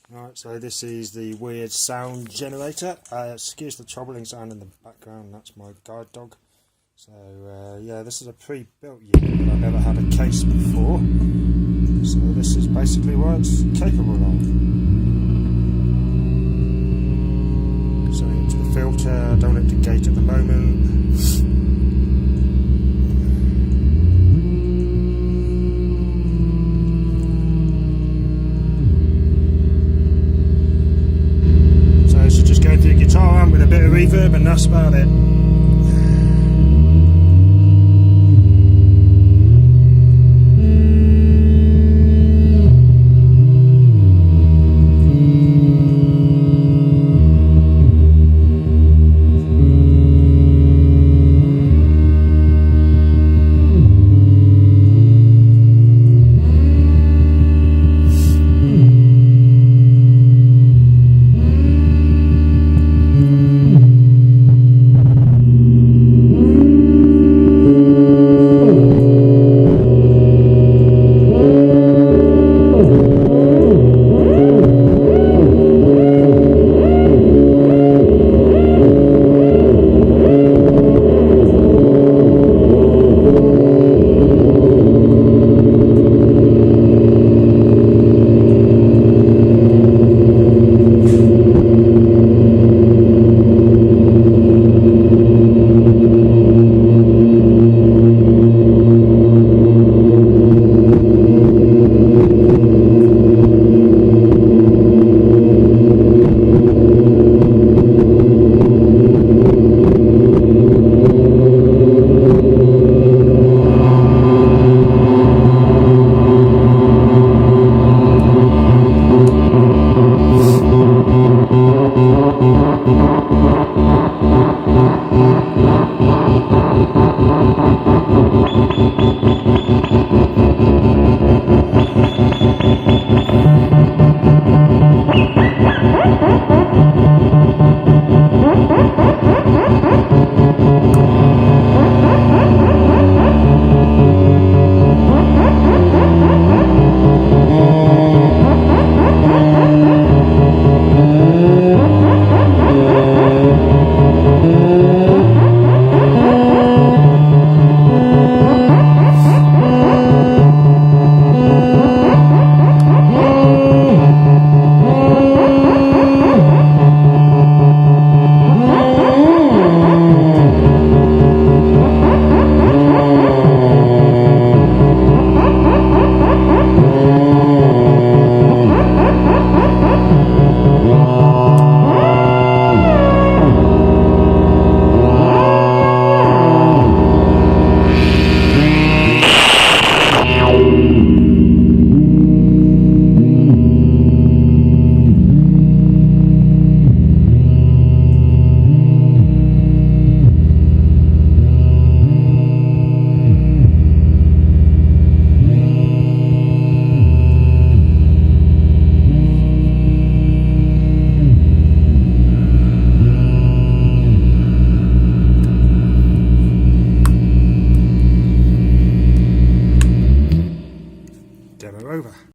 Right, so this is the weird sound generator. Excuse the troubling sound in the background, that's my guide dog. So yeah, this is a pre-built unit, but I've never had a case before. So this is basically what it's capable of. Setting it to the filter, don't want it to gate at the moment. So just going through the guitar amp with a bit of reverb, and that's about it.